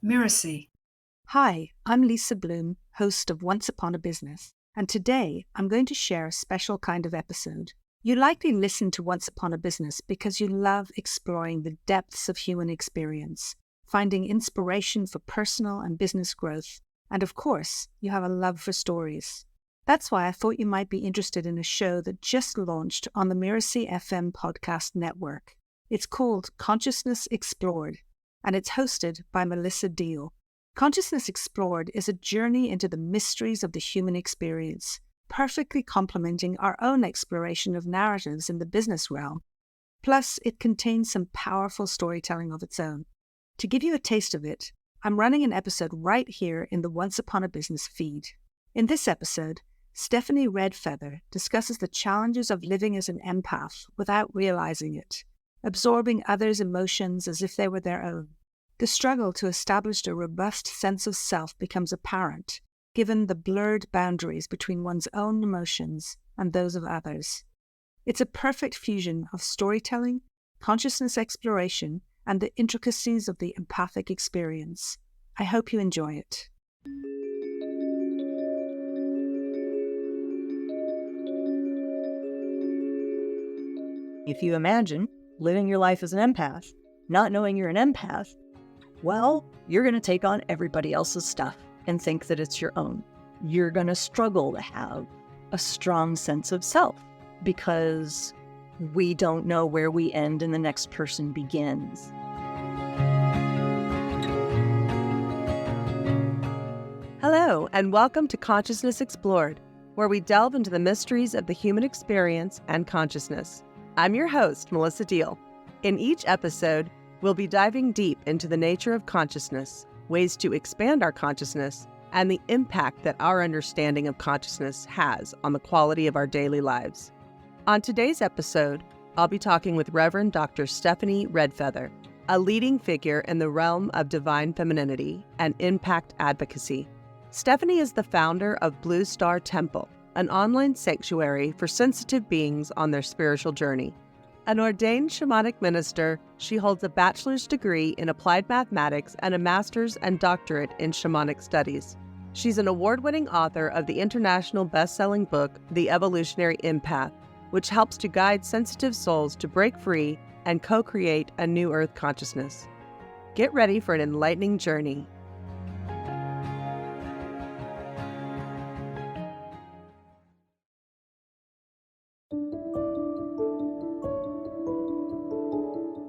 Mirasee. Hi, I'm Lisa Bloom, host of Once Upon a Business, and today I'm going to share a special kind of episode. You likely listen to Once Upon a Business because you love exploring the depths of human experience, finding inspiration for personal and business growth, and of course, you have a love for stories. That's why I thought you might be interested in a show that just launched on the Mirasee FM podcast network. It's called Consciousness Explored, and it's hosted by Melissa Deal. Consciousness Explored is a journey into the mysteries of the human experience, perfectly complementing our own exploration of narratives in the business realm. Plus, it contains some powerful storytelling of its own. To give you a taste of it, I'm running an episode right here in the Once Upon a Business feed. In this episode, Stephanie Redfeather discusses the challenges of living as an empath without realizing it, absorbing others' emotions as if they were their own. The struggle to establish a robust sense of self becomes apparent, given the blurred boundaries between one's own emotions and those of others. It's a perfect fusion of storytelling, consciousness exploration, and the intricacies of the empathic experience. I hope you enjoy it. If you imagine living your life as an empath, not knowing you're an empath, well, you're going to take on everybody else's stuff and think that it's your own. You're going to struggle to have a strong sense of self because we don't know where we end and the next person begins. Hello, and welcome to Consciousness Explored, where we delve into the mysteries of the human experience and consciousness. I'm your host, Melissa Deal. In each episode, we'll be diving deep into the nature of consciousness, ways to expand our consciousness, and the impact that our understanding of consciousness has on the quality of our daily lives. On today's episode, I'll be talking with Reverend Dr. Stephanie Redfeather, a leading figure in the realm of divine femininity and impact advocacy. Stephanie is the founder of Blue Star Temple, an online sanctuary for sensitive beings on their spiritual journey. An ordained shamanic minister, she holds a bachelor's degree in applied mathematics and a master's and doctorate in shamanic studies. She's an award-winning author of the international best-selling book, The Evolutionary Empath, which helps to guide sensitive souls to break free and co-create a new earth consciousness. Get ready for an enlightening journey.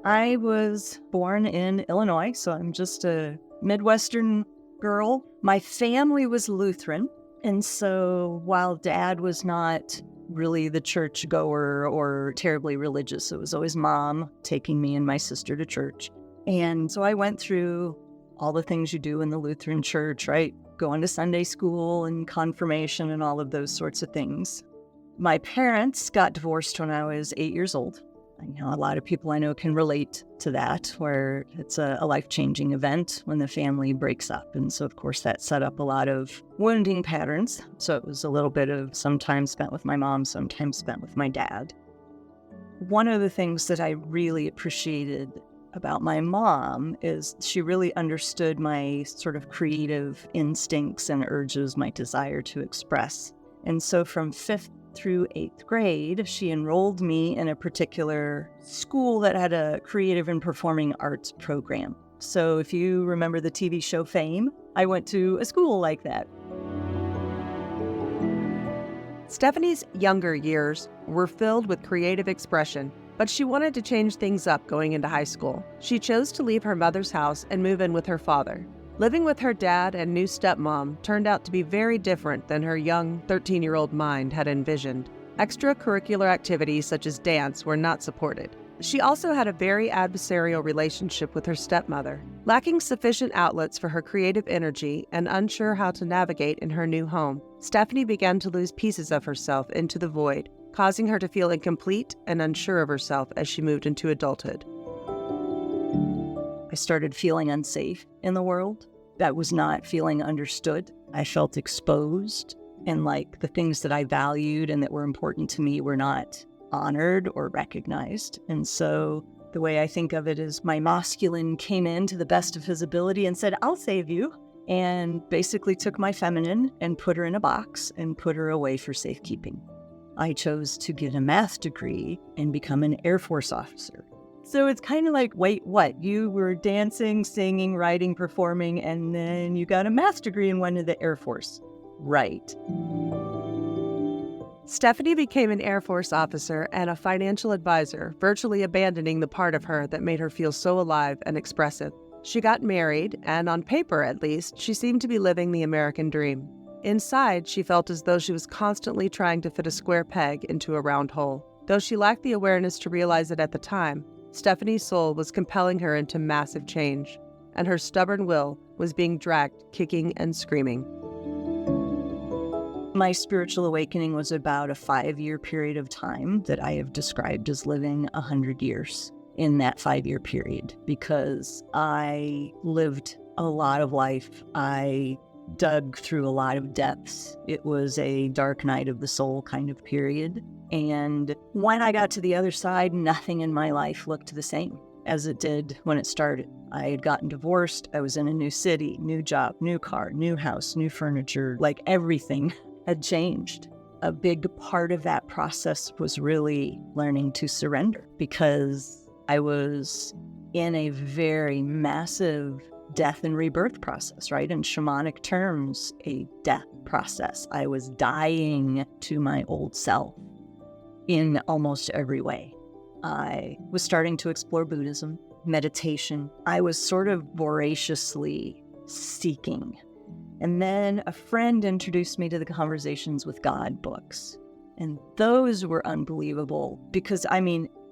I was born in Illinois, so I'm just a Midwestern girl. My family was Lutheran, and so while Dad was not really the church goer or terribly religious, it was always Mom taking me and my sister to church. And so I went through all the things you do in the Lutheran church, right? Going to Sunday school and confirmation and all of those sorts of things. My parents got divorced when I was 8 years old. A lot of people I know can relate to that, where it's a life-changing event when the family breaks up. And so, of course, that set up a lot of wounding patterns. So it was a little bit of some time spent with my mom, some time spent with my dad. One of the things that I really appreciated about my mom is she really understood my sort of creative instincts and urges, my desire to express. And so from 5th through 8th grade, she enrolled me in a particular school that had a creative and performing arts program. So if you remember the TV show Fame, I went to a school like that. Stephanie's younger years were filled with creative expression, but she wanted to change things up going into high school. She chose to leave her mother's house and move in with her father. Living with her dad and new stepmom turned out to be very different than her young 13-year-old mind had envisioned. Extracurricular activities such as dance were not supported. She also had a very adversarial relationship with her stepmother. Lacking sufficient outlets for her creative energy and unsure how to navigate in her new home, Stephanie began to lose pieces of herself into the void, causing her to feel incomplete and unsure of herself as she moved into adulthood. I started feeling unsafe in the world. That was not feeling understood. I felt exposed, and like the things that I valued and that were important to me were not honored or recognized. And so The way I think of it is my masculine came in to the best of his ability and said, I'll save you, and basically took my feminine and put her in a box and put her away for safekeeping. I chose to get a math degree and become an Air Force officer. So it's kind of like, wait, what? You were dancing, singing, writing, performing, and then you got a math degree and went to the Air Force. Right. Stephanie became an Air Force officer and a financial advisor, virtually abandoning the part of her that made her feel so alive and expressive. She got married, and on paper at least, she seemed to be living the American dream. Inside, she felt as though she was constantly trying to fit a square peg into a round hole. Though she lacked the awareness to realize it at the time, Stephanie's soul was compelling her into massive change, and her stubborn will was being dragged kicking and screaming. My spiritual awakening was about a 5-year period of time that I have described as living 100 years in that 5-year period, because I lived a lot of life. I dug through a lot of depths. It was a dark night of the soul kind of period. And when I got to the other side, nothing in my life looked the same as it did when it started. I had gotten divorced. I was in a new city, new job, new car, new house, new furniture, like everything had changed. A big part of that process was really learning to surrender, because I was in a very massive death and rebirth process, right? In shamanic terms, a death process. I was dying to my old self in almost every way. I was starting to explore Buddhism, meditation. I was sort of voraciously seeking. And then a friend introduced me to the Conversations with God books. And those were unbelievable because,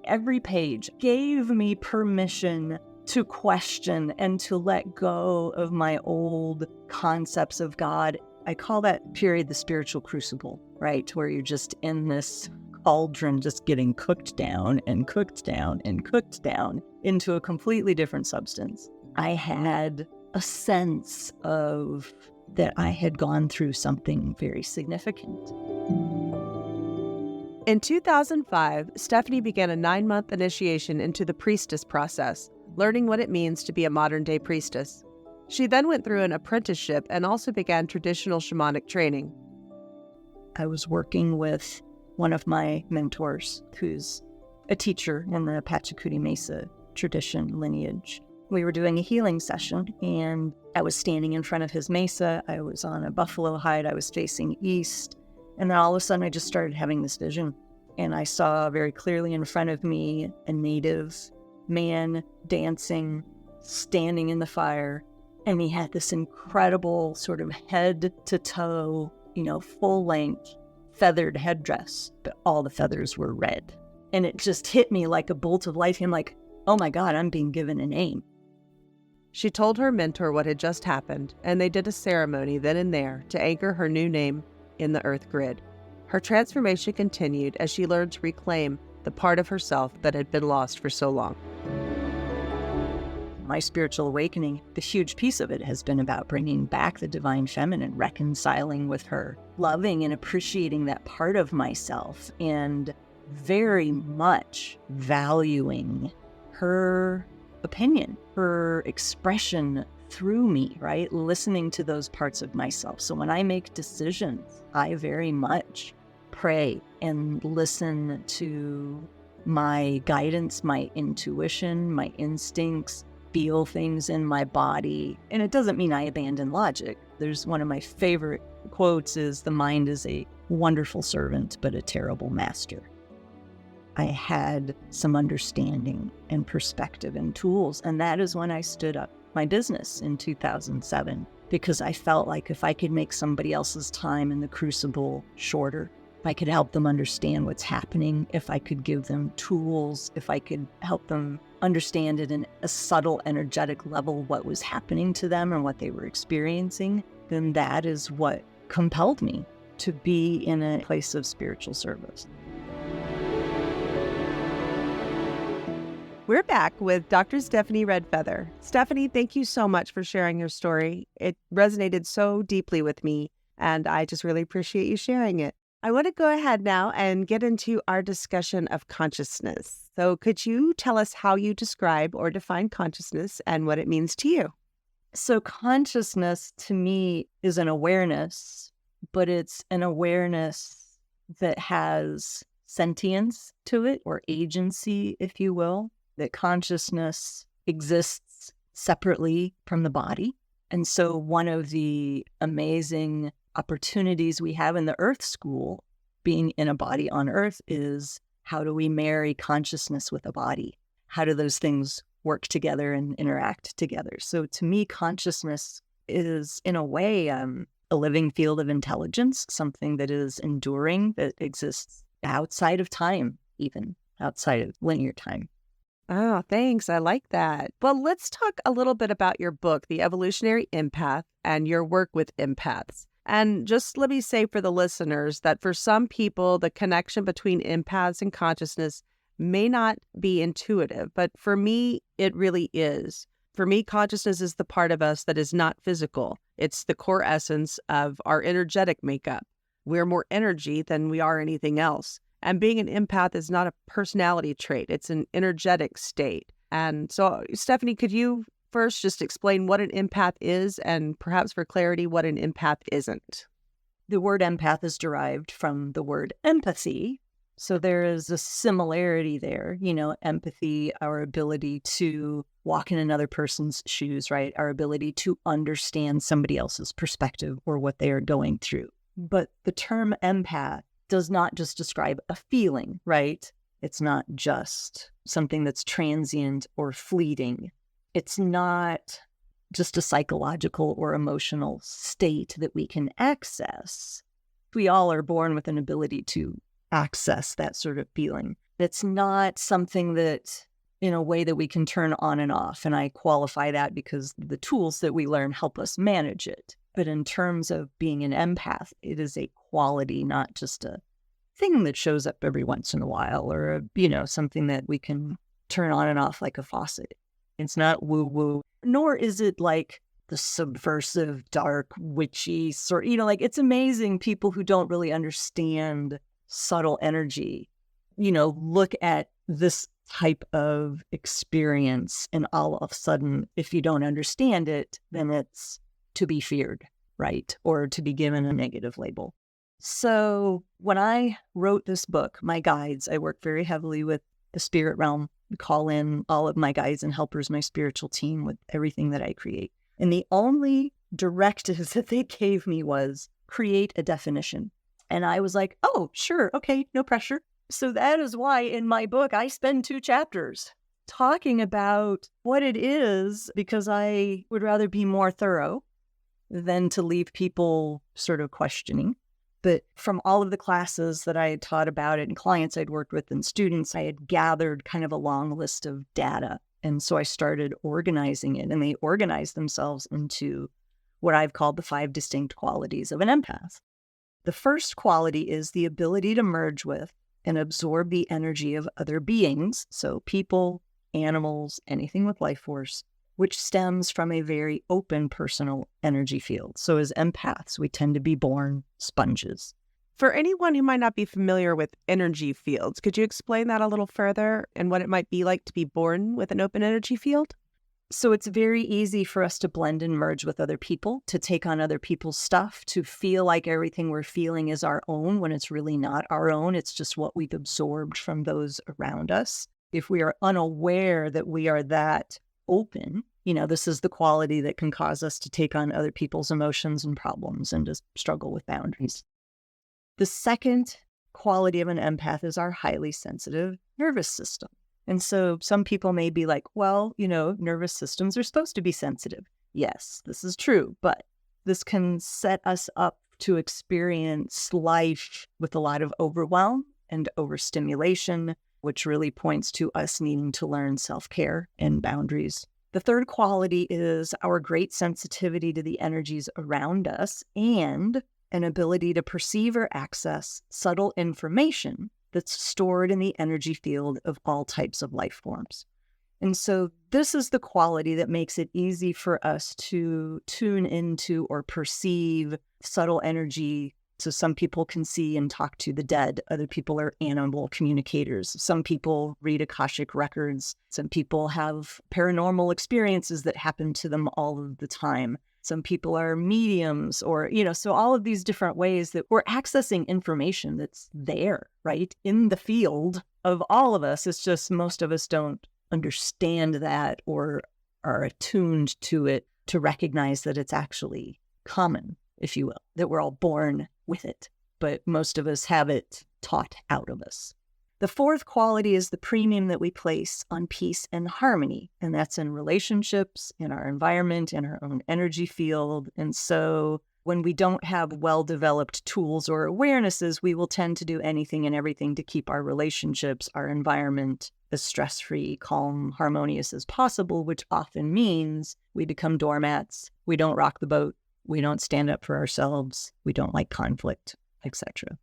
every page gave me permission to question and to let go of my old concepts of God. I call that period the spiritual crucible, right? Where you're just in this cauldron just getting cooked down and cooked down and cooked down into a completely different substance. I had a sense of that I had gone through something very significant. In 2005, Stephanie began a 9-month initiation into the priestess process, learning what it means to be a modern-day priestess. She then went through an apprenticeship and also began traditional shamanic training. I was working with one of my mentors, who's a teacher in the Pachacuti Mesa tradition lineage. We were doing a healing session, and I was standing in front of his mesa. I was on a buffalo hide. I was facing east. And then all of a sudden, I just started having this vision. And I saw very clearly in front of me a native man dancing, standing in the fire. And he had this incredible sort of head to toe, full length, feathered headdress. But all the feathers were red. And it just hit me like a bolt of light. I'm like, oh my God, I'm being given a name. She told her mentor what had just happened, and they did a ceremony then and there to anchor her new name in the earth grid. Her transformation continued as she learned to reclaim the part of herself that had been lost for so long. My spiritual awakening, the huge piece of it has been about bringing back the divine feminine, reconciling with her, loving and appreciating that part of myself, and very much valuing her opinion, her expression through me, right? Listening to those parts of myself. So when I make decisions, I very much pray and listen to my guidance, my intuition, my instincts, feel things in my body. And it doesn't mean I abandon logic. There's one of my favorite quotes is, the mind is a wonderful servant, but a terrible master. I had some understanding and perspective and tools. And that is when I stood up my business in 2007, because I felt like if I could make somebody else's time in the crucible shorter, if I could help them understand what's happening, if I could give them tools, if I could help them understand at a subtle energetic level what was happening to them and what they were experiencing, then that is what compelled me to be in a place of spiritual service. We're back with Dr. Stephanie Redfeather. Stephanie, thank you so much for sharing your story. It resonated so deeply with me, and I just really appreciate you sharing it. I want to go ahead now and get into our discussion of consciousness. So could you tell us how you describe or define consciousness and what it means to you? So consciousness to me is an awareness, but it's an awareness that has sentience to it, or agency, if you will, that consciousness exists separately from the body. And so one of the amazing opportunities we have in the Earth School, being in a body on Earth, is how do we marry consciousness with a body? How do those things work together and interact together? So to me, consciousness is, in a way, a living field of intelligence, something that is enduring, that exists outside of time, even outside of linear time. Oh, thanks. I like that. Well, let's talk a little bit about your book, The Evolutionary Empath, and your work with empaths. And just let me say for the listeners that for some people, the connection between empaths and consciousness may not be intuitive, but for me, it really is. For me, consciousness is the part of us that is not physical. It's the core essence of our energetic makeup. We're more energy than we are anything else. And being an empath is not a personality trait. It's an energetic state. And so, Stephanie, could you first just explain what an empath is and perhaps for clarity, what an empath isn't? The word empath is derived from the word empathy. So there is a similarity there, empathy, our ability to walk in another person's shoes, right? Our ability to understand somebody else's perspective or what they are going through. But the term empath does not just describe a feeling, right? It's not just something that's transient or fleeting. It's not just a psychological or emotional state that we can access. We all are born with an ability to access that sort of feeling. It's not something that, in a way, that we can turn on and off. And I qualify that because the tools that we learn help us manage it. But in terms of being an empath, it is a quality, not just a thing that shows up every once in a while, or something that we can turn on and off like a faucet. It's not woo-woo, nor is it like the subversive, dark, witchy sort. It's amazing people who don't really understand subtle energy, look at this type of experience, and all of a sudden, if you don't understand it, then it's to be feared, right? Or to be given a negative label. So when I wrote this book, my guides, I work very heavily with the spirit realm, call in all of my guides and helpers, my spiritual team, with everything that I create. And the only directives that they gave me was create a definition. And I was like, oh, sure, okay, no pressure. So that is why in my book, I spend 2 chapters talking about what it is, because I would rather be more thorough than to leave people sort of questioning. But from all of the classes that I had taught about it and clients I'd worked with and students, I had gathered kind of a long list of data. And so I started organizing it, and they organized themselves into what I've called the 5 distinct qualities of an empath. The first quality is the ability to merge with and absorb the energy of other beings, so people, animals, anything with life force, which stems from a very open personal energy field. So as empaths, we tend to be born sponges. For anyone who might not be familiar with energy fields, could you explain that a little further and what it might be like to be born with an open energy field? So it's very easy for us to blend and merge with other people, to take on other people's stuff, to feel like everything we're feeling is our own when it's really not our own. It's just what we've absorbed from those around us. If we are unaware that we are that open, this is the quality that can cause us to take on other people's emotions and problems and just struggle with boundaries. The second quality of an empath is our highly sensitive nervous system. And so some people may be like, well, nervous systems are supposed to be sensitive. Yes, this is true, but this can set us up to experience life with a lot of overwhelm and overstimulation, which really points to us needing to learn self-care and boundaries. The third quality is our great sensitivity to the energies around us and an ability to perceive or access subtle information that's stored in the energy field of all types of life forms. And so this is the quality that makes it easy for us to tune into or perceive subtle energy So some people can see and talk to the dead. Other people are animal communicators. Some people read Akashic records. Some people have paranormal experiences that happen to them all of the time. Some people are mediums or, so all of these different ways that we're accessing information that's there, right? In the field of all of us. It's just most of us don't understand that or are attuned to it to recognize that it's actually common, if you will, that we're all born with it. But most of us have it taught out of us. The fourth quality is the premium that we place on peace and harmony. And that's in relationships, in our environment, in our own energy field. And so when we don't have well-developed tools or awarenesses, we will tend to do anything and everything to keep our relationships, our environment as stress-free, calm, harmonious as possible, which often means we become doormats. We don't rock the boat. We don't stand up for ourselves. We don't like conflict, etc.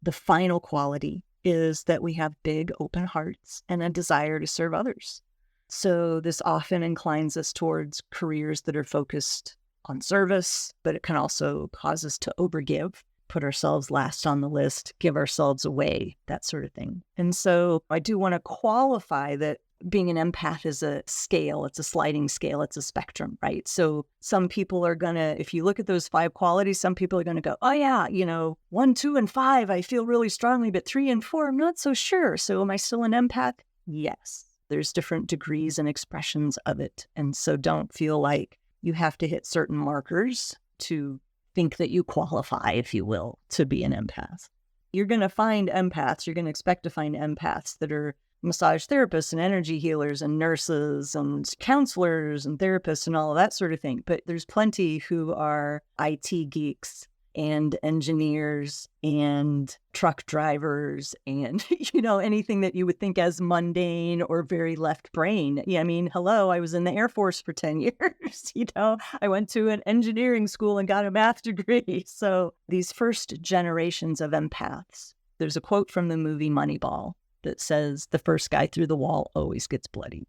The final quality is that we have big open hearts and a desire to serve others. So this often inclines us towards careers that are focused on service, but it can also cause us to overgive, put ourselves last on the list, give ourselves away, that sort of thing. And so I do want to qualify that being an empath is a scale. It's a sliding scale. It's a spectrum, right? So some people are going to, if you look at those 5 qualities, some people are going to go, oh yeah, 1, 2, and 5, I feel really strongly, but 3 and 4, I'm not so sure. So am I still an empath? Yes. There's different degrees and expressions of it. And so don't feel like you have to hit certain markers to think that you qualify, if you will, to be an empath. You're going to find empaths. You're going to expect to find empaths that are massage therapists and energy healers and nurses and counselors and therapists and all of that sort of thing. But there's plenty who are IT geeks and engineers and truck drivers and, anything that you would think as mundane or very left brain. Yeah, I mean, hello, I was in the Air Force for 10 years. I went to an engineering school and got a math degree. So these first generations of empaths, there's a quote from the movie Moneyball that says, the first guy through the wall always gets bloody.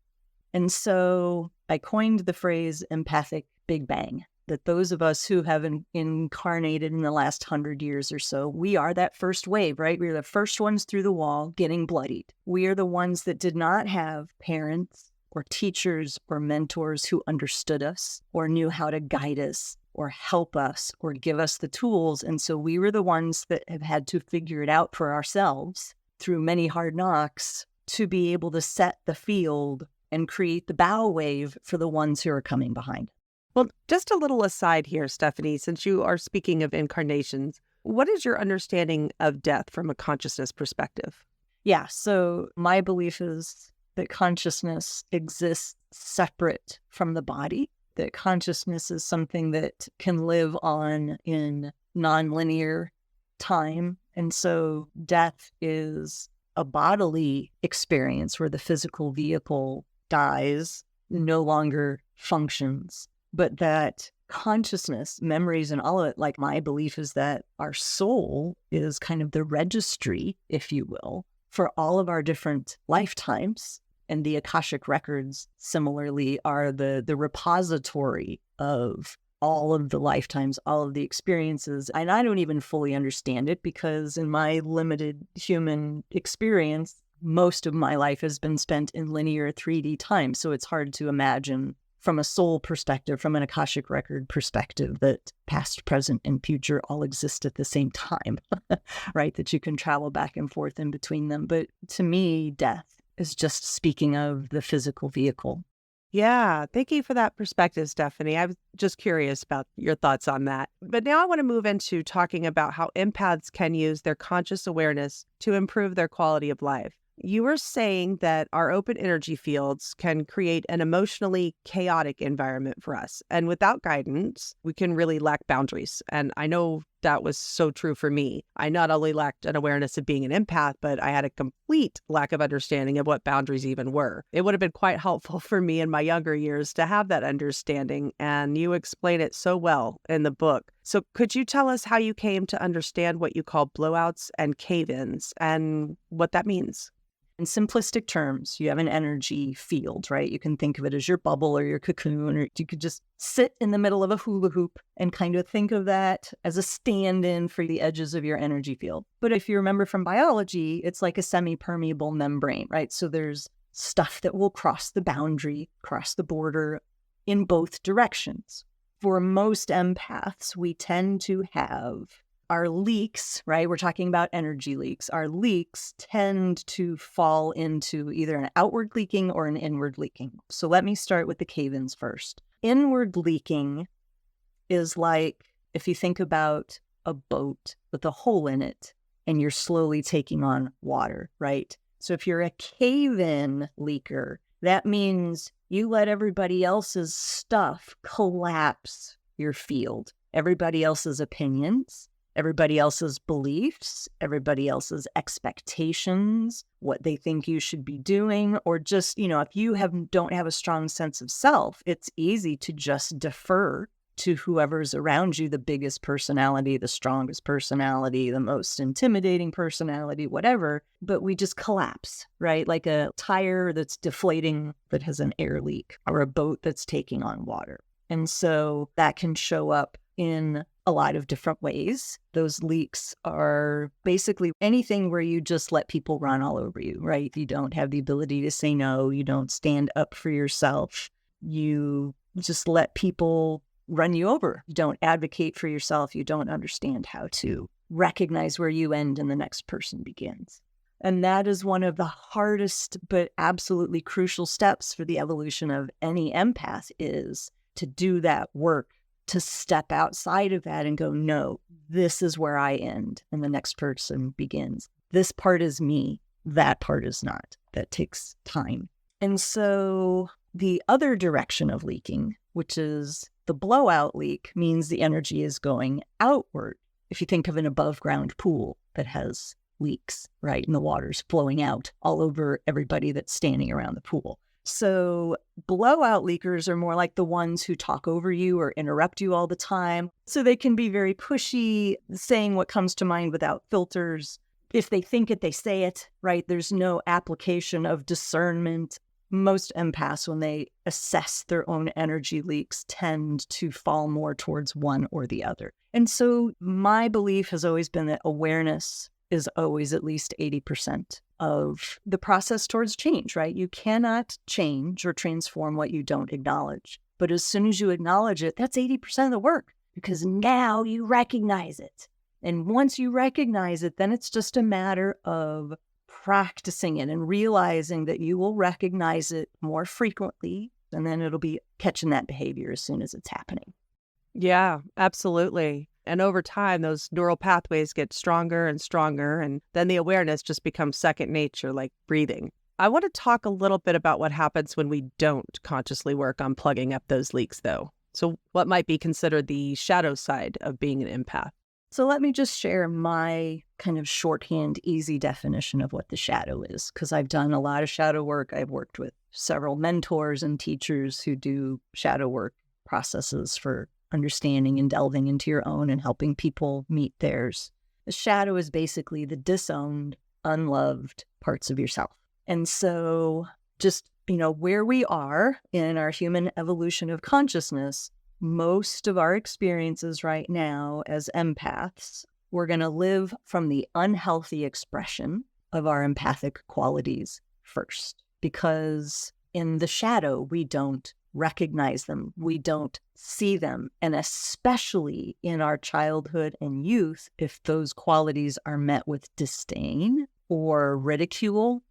And so I coined the phrase empathic Big Bang, that those of us who have incarnated in the last 100 years or so, we are that first wave, right? We're the first ones through the wall getting bloodied. We are the ones that did not have parents or teachers or mentors who understood us or knew how to guide us or help us or give us the tools. And so we were the ones that have had to figure it out for ourselves through many hard knocks to be able to set the field and create the bow wave for the ones who are coming behind. Well, just a little aside here, Stephanie, since you are speaking of incarnations, what is your understanding of death from a consciousness perspective? Yeah, so my belief is that consciousness exists separate from the body, that consciousness is something that can live on in nonlinear time. And so death is a bodily experience where the physical vehicle dies, no longer functions, but that consciousness, memories, and all of it, like my belief is that our soul is kind of the registry, if you will, for all of our different lifetimes. And the Akashic records, similarly, are the repository of all of the lifetimes, all of the experiences. And I don't even fully understand it because in my limited human experience, most of my life has been spent in linear 3D time. So it's hard to imagine from a soul perspective, from an Akashic record perspective, that past, present, and future all exist at the same time, right? That you can travel back and forth in between them. But to me, death is just speaking of the physical vehicle. Yeah, thank you for that perspective, Stephanie. I was just curious about your thoughts on that. But now I want to move into talking about how empaths can use their conscious awareness to improve their quality of life. You were saying that our open energy fields can create an emotionally chaotic environment for us. And without guidance, we can really lack boundaries. And I know that was so true for me. I not only lacked an awareness of being an empath, but I had a complete lack of understanding of what boundaries even were. It would have been quite helpful for me in my younger years to have that understanding. And you explain it so well in the book. So could you tell us how you came to understand what you call blowouts and cave-ins and what that means? In simplistic terms, you have an energy field, right? You can think of it as your bubble or your cocoon, or you could just sit in the middle of a hula hoop and kind of think of that as a stand-in for the edges of your energy field. But if you remember from biology, it's like a semi-permeable membrane, right? So there's stuff that will cross the boundary, cross the border in both directions. For most empaths, we tend to have our leaks, right? We're talking about energy leaks. Our leaks tend to fall into either an outward leaking or an inward leaking. So let me start with the cave-ins first. Inward leaking is like if you think about a boat with a hole in it and you're slowly taking on water, right? So if you're a cave-in leaker, that means you let everybody else's stuff collapse your field, everybody else's opinions, everybody else's beliefs, everybody else's expectations, what they think you should be doing, or just, if you don't have a strong sense of self, it's easy to just defer to whoever's around you, the biggest personality, the strongest personality, the most intimidating personality, whatever, but we just collapse, right? Like a tire that's deflating that has an air leak, or a boat that's taking on water. And so that can show up in a lot of different ways. Those leaks are basically anything where you just let people run all over you, right? You don't have the ability to say no. You don't stand up for yourself. You just let people run you over. You don't advocate for yourself. You don't understand how to recognize where you end and the next person begins. And that is one of the hardest but absolutely crucial steps for the evolution of any empath, is to do that work, to step outside of that and go, no, this is where I end and the next person begins. This part is me. That part is not. That takes time. And so the other direction of leaking, which is the blowout leak, means the energy is going outward. If you think of an above ground pool that has leaks, right? And the water's flowing out all over everybody that's standing around the pool. So blowout leakers are more like the ones who talk over you or interrupt you all the time. So they can be very pushy, saying what comes to mind without filters. If they think it, they say it, right? There's no application of discernment. Most empaths, when they assess their own energy leaks, tend to fall more towards one or the other. And so my belief has always been that awareness is always at least 80% of the process towards change, right? You cannot change or transform what you don't acknowledge. But as soon as you acknowledge it, that's 80% of the work, because now you recognize it. And once you recognize it, then it's just a matter of practicing it and realizing that you will recognize it more frequently, and then it'll be catching that behavior as soon as it's happening. Yeah, absolutely. And over time, those neural pathways get stronger and stronger, and then the awareness just becomes second nature, like breathing. I want to talk a little bit about what happens when we don't consciously work on plugging up those leaks, though. So what might be considered the shadow side of being an empath? So let me just share my kind of shorthand, easy definition of what the shadow is, because I've done a lot of shadow work. I've worked with several mentors and teachers who do shadow work processes for understanding and delving into your own and helping people meet theirs. The shadow is basically the disowned, unloved parts of yourself. And so just, where we are in our human evolution of consciousness, most of our experiences right now as empaths, we're going to live from the unhealthy expression of our empathic qualities first, because in the shadow, we don't recognize them. We don't see them. And especially in our childhood and youth, if those qualities are met with disdain or ridicule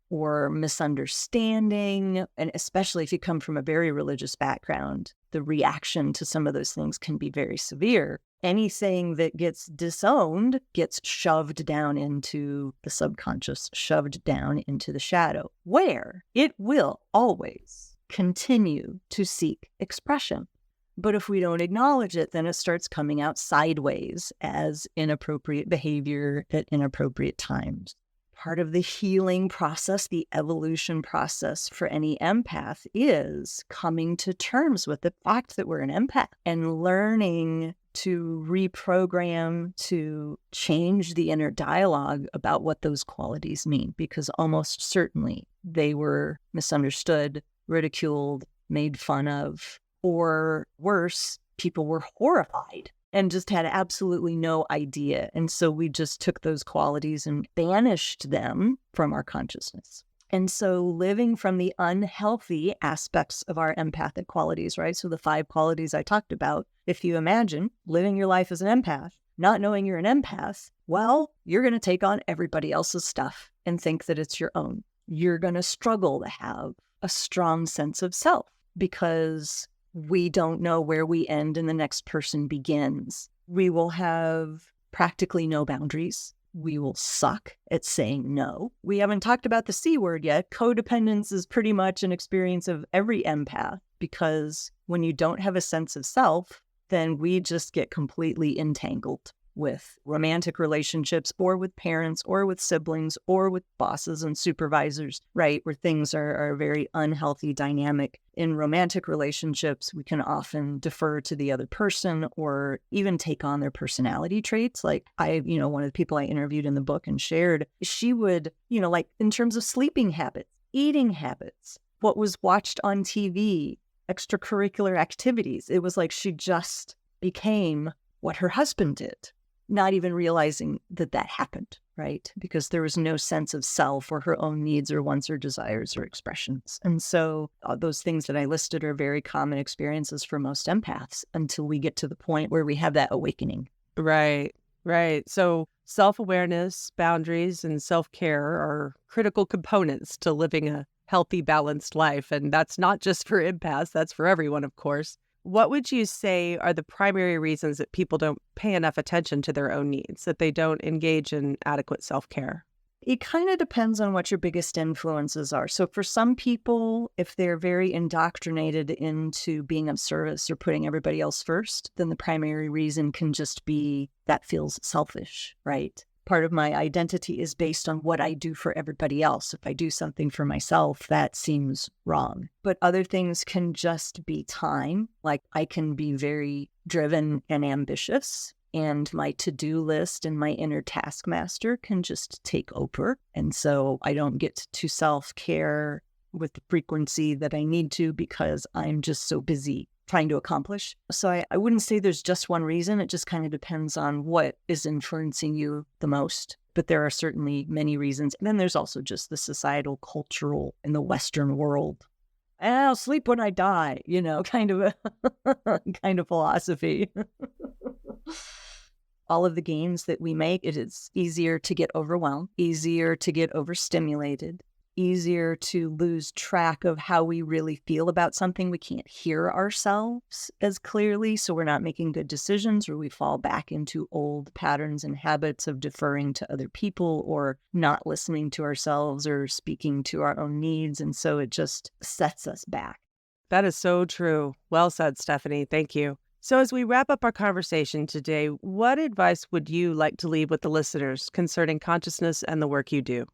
or misunderstanding, and especially if you come from a very religious background, the reaction to some of those things can be very severe. Anything that gets disowned gets shoved down into the subconscious, shoved down into the shadow, where it will always continue to seek expression. But if we don't acknowledge it, then it starts coming out sideways as inappropriate behavior at inappropriate times. part of the healing process, the evolution process for any empath is coming to terms with the fact that we're an empath and learning to reprogram, to change the inner dialogue about what those qualities mean, because almost certainly they were misunderstood, ridiculed, made fun of, or worse, people were horrified and just had absolutely no idea. And so we just took those qualities and banished them from our consciousness. And so living from the unhealthy aspects of our empathic qualities, right? So the 5 qualities I talked about, if you imagine living your life as an empath, not knowing you're an empath, well, you're going to take on everybody else's stuff and think that it's your own. You're going to struggle to have a strong sense of self because we don't know where we end and the next person begins. We will have practically no boundaries. We will suck at saying no. We haven't talked about the C word yet. Codependence is pretty much an experience of every empath, because when you don't have a sense of self, then we just get completely entangled with romantic relationships or with parents or with siblings or with bosses and supervisors, right? Where things are a very unhealthy dynamic. In romantic relationships, we can often defer to the other person or even take on their personality traits. Like one of the people I interviewed in the book and shared, she would, like in terms of sleeping habits, eating habits, what was watched on TV, extracurricular activities. It was like she just became what her husband did, not even realizing that happened, right? Because there was no sense of self or her own needs or wants or desires or expressions. And so those things that I listed are very common experiences for most empaths until we get to the point where we have that awakening. Right. So self-awareness, boundaries, and self-care are critical components to living a healthy, balanced life. And that's not just for empaths, that's for everyone, of course. What would you say are the primary reasons that people don't pay enough attention to their own needs, that they don't engage in adequate self-care? It kind of depends on what your biggest influences are. So for some people, if they're very indoctrinated into being of service or putting everybody else first, then the primary reason can just be that feels selfish, right? Part of my identity is based on what I do for everybody else. If I do something for myself, that seems wrong. But other things can just be time. Like I can be very driven and ambitious, and my to-do list and my inner taskmaster can just take over. And so I don't get to self-care with the frequency that I need to because I'm just so busy trying to accomplish. So I wouldn't say there's just one reason. It just kind of depends on what is influencing you the most. But there are certainly many reasons. And then there's also just the societal, cultural, in the Western world. I'll sleep when I die, kind of a kind of philosophy. All of the gains that we make, it is easier to get overwhelmed, easier to get overstimulated, easier to lose track of how we really feel about something. We can't hear ourselves as clearly, so we're not making good decisions, or we fall back into old patterns and habits of deferring to other people or not listening to ourselves or speaking to our own needs. And so it just sets us back. That is so true. Well said, Stephanie. Thank you. So as we wrap up our conversation today, what advice would you like to leave with the listeners concerning consciousness and the work you do?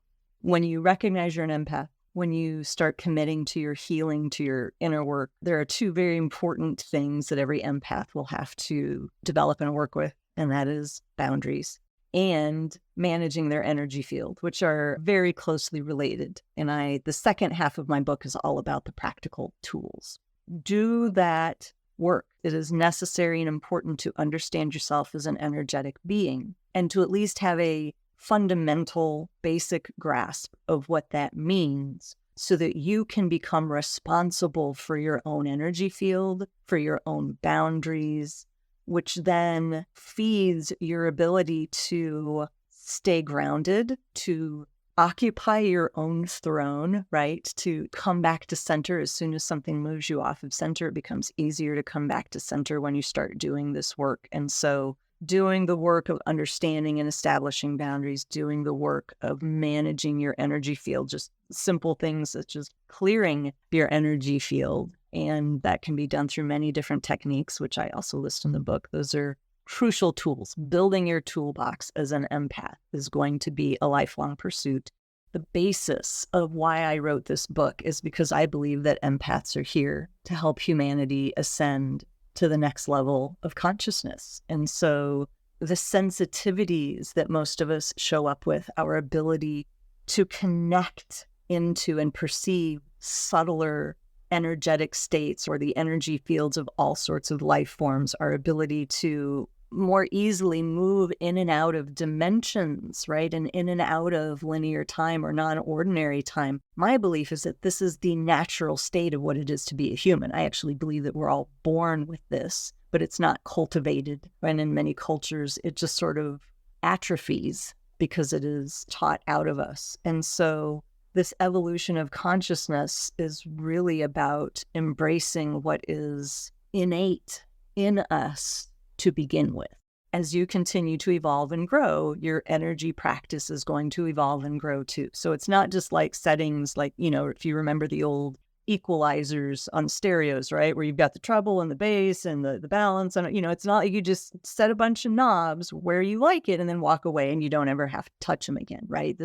When you recognize you're an empath, when you start committing to your healing, to your inner work, there are 2 very important things that every empath will have to develop and work with, and that is boundaries and managing their energy field, which are very closely related. And the second half of my book is all about the practical tools. Do that work. It is necessary and important to understand yourself as an energetic being and to at least have a fundamental, basic grasp of what that means so that you can become responsible for your own energy field, for your own boundaries, which then feeds your ability to stay grounded, to occupy your own throne, right? To come back to center. As soon as something moves you off of center, it becomes easier to come back to center when you start doing this work. And so doing the work of understanding and establishing boundaries, doing the work of managing your energy field, just simple things such as clearing your energy field. And that can be done through many different techniques, which I also list in the book. Those are crucial tools. Building your toolbox as an empath is going to be a lifelong pursuit. The basis of why I wrote this book is because I believe that empaths are here to help humanity ascend to the next level of consciousness. And so the sensitivities that most of us show up with, our ability to connect into and perceive subtler energetic states or the energy fields of all sorts of life forms, our ability to more easily move in and out of dimensions, right? And in and out of linear time or non-ordinary time. My belief is that this is the natural state of what it is to be a human. I actually believe that we're all born with this, but it's not cultivated. And in many cultures, it just sort of atrophies because it is taught out of us. And so this evolution of consciousness is really about embracing what is innate in us to begin with. As you continue to evolve and grow, your energy practice is going to evolve and grow too. So it's not just like settings like, if you remember the old equalizers on stereos, right? Where you've got the treble and the bass and the balance. And, it's not like you just set a bunch of knobs where you like it and then walk away and you don't ever have to touch them again, right?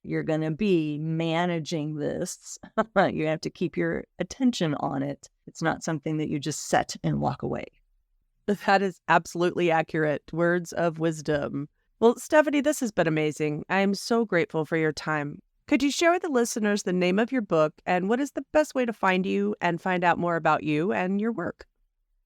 You're going to be managing this. You have to keep your attention on it. It's not something that you just set and walk away. That is absolutely accurate. Words of wisdom. Well, Stephanie, this has been amazing. I am so grateful for your time. Could you share with the listeners the name of your book and what is the best way to find you and find out more about you and your work?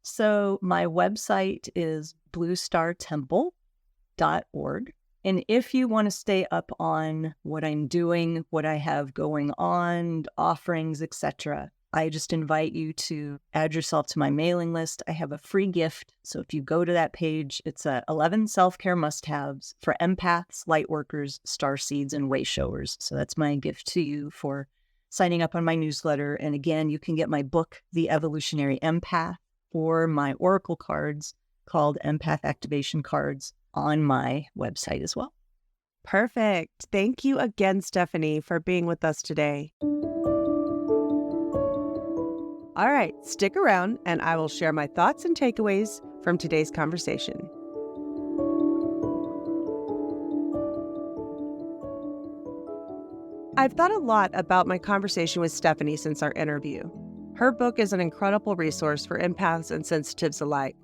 So my website is bluestartemple.org. And if you want to stay up on what I'm doing, what I have going on, offerings, etc., I just invite you to add yourself to my mailing list. I have a free gift. So if you go to that page, it's 11 self-care must-haves for empaths, light workers, starseeds, and way showers. So that's my gift to you for signing up on my newsletter. And again, you can get my book, The Evolutionary Empath, or my oracle cards called Empath Activation Cards on my website as well. Perfect. Thank you again, Stephanie, for being with us today. All right, stick around and I will share my thoughts and takeaways from today's conversation. I've thought a lot about my conversation with Stephanie since our interview. Her book is an incredible resource for empaths and sensitives alike.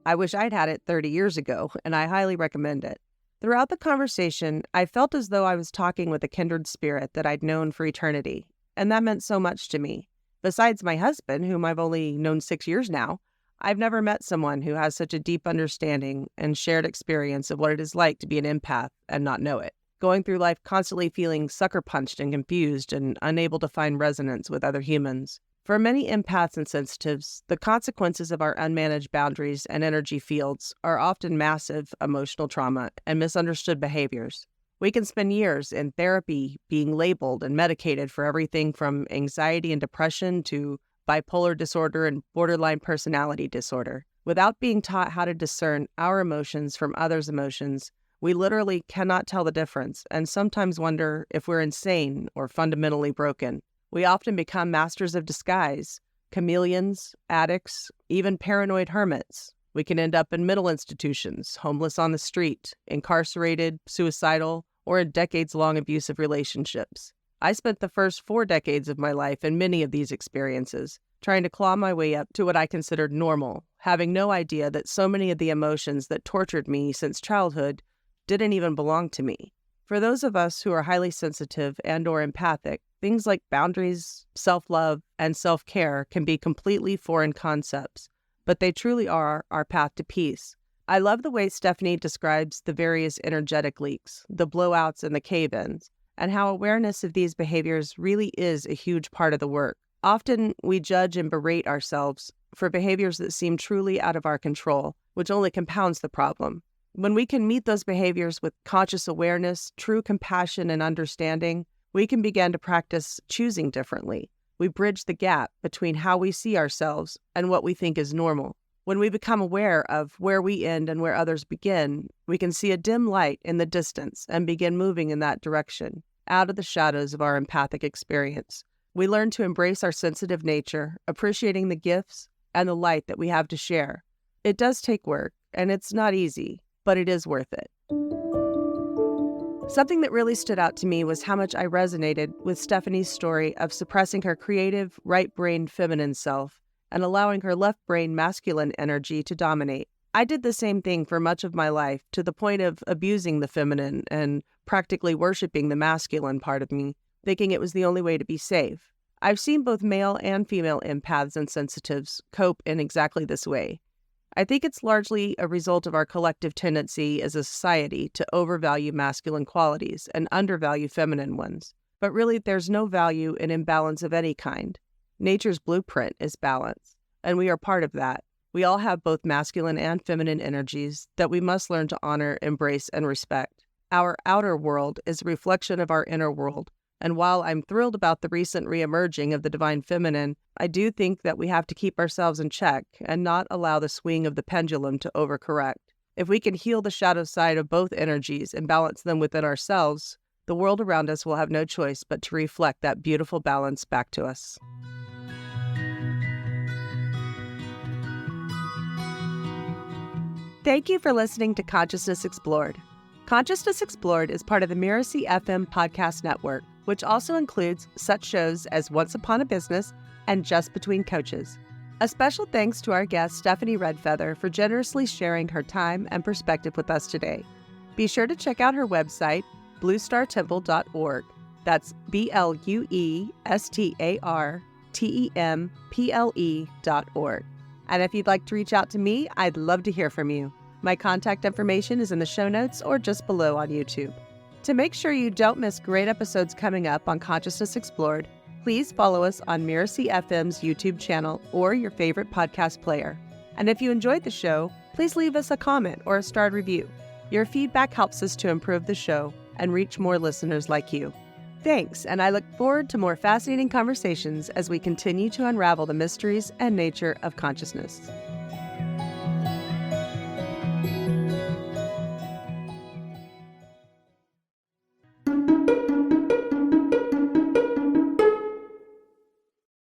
I wish I'd had it 30 years ago, and I highly recommend it. Throughout the conversation, I felt as though I was talking with a kindred spirit that I'd known for eternity, and that meant so much to me. Besides my husband, whom I've only known 6 years now, I've never met someone who has such a deep understanding and shared experience of what it is like to be an empath and not know it, going through life constantly feeling sucker punched and confused and unable to find resonance with other humans. For many empaths and sensitives, the consequences of our unmanaged boundaries and energy fields are often massive emotional trauma and misunderstood behaviors. We can spend years in therapy being labeled and medicated for everything from anxiety and depression to bipolar disorder and borderline personality disorder. Without being taught how to discern our emotions from others' emotions, we literally cannot tell the difference and sometimes wonder if we're insane or fundamentally broken. We often become masters of disguise, chameleons, addicts, even paranoid hermits. We can end up in mental institutions, homeless on the street, incarcerated, suicidal, or in decades-long abusive relationships. I spent the first 4 decades of my life in many of these experiences, trying to claw my way up to what I considered normal, having no idea that so many of the emotions that tortured me since childhood didn't even belong to me. For those of us who are highly sensitive and/or empathic, things like boundaries, self-love, and self-care can be completely foreign concepts, but they truly are our path to peace. I love the way Stephanie describes the various energetic leaks, the blowouts and the cave-ins, and how awareness of these behaviors really is a huge part of the work. Often we judge and berate ourselves for behaviors that seem truly out of our control, which only compounds the problem. When we can meet those behaviors with conscious awareness, true compassion, and understanding, we can begin to practice choosing differently. We bridge the gap between how we see ourselves and what we think is normal. When we become aware of where we end and where others begin, we can see a dim light in the distance and begin moving in that direction, out of the shadows of our empathic experience. We learn to embrace our sensitive nature, appreciating the gifts and the light that we have to share. It does take work, and it's not easy, but it is worth it. Something that really stood out to me was how much I resonated with Stephanie's story of suppressing her creative, right-brained feminine self and allowing her left-brain masculine energy to dominate. I did the same thing for much of my life, to the point of abusing the feminine and practically worshiping the masculine part of me, thinking it was the only way to be safe. I've seen both male and female empaths and sensitives cope in exactly this way. I think it's largely a result of our collective tendency as a society to overvalue masculine qualities and undervalue feminine ones. But really, there's no value in imbalance of any kind. Nature's blueprint is balance, and we are part of that. We all have both masculine and feminine energies that we must learn to honor, embrace, and respect. Our outer world is a reflection of our inner world, and while I'm thrilled about the recent reemerging of the divine feminine, I do think that we have to keep ourselves in check and not allow the swing of the pendulum to overcorrect. If we can heal the shadow side of both energies and balance them within ourselves, the world around us will have no choice but to reflect that beautiful balance back to us. Thank you for listening to Consciousness Explored. Consciousness Explored is part of the Mirasee FM podcast network, which also includes such shows as Once Upon a Business and Just Between Coaches. A special thanks to our guest, Stephanie Redfeather, for generously sharing her time and perspective with us today. Be sure to check out her website, bluestartemple.org. That's BLUESTARTEMPLE.org. And if you'd like to reach out to me, I'd love to hear from you. My contact information is in the show notes or just below on YouTube. To make sure you don't miss great episodes coming up on Consciousness Explored, please follow us on Mirasee FM's YouTube channel or your favorite podcast player. And if you enjoyed the show, please leave us a comment or a starred review. Your feedback helps us to improve the show and reach more listeners like you. Thanks, and I look forward to more fascinating conversations as we continue to unravel the mysteries and nature of consciousness.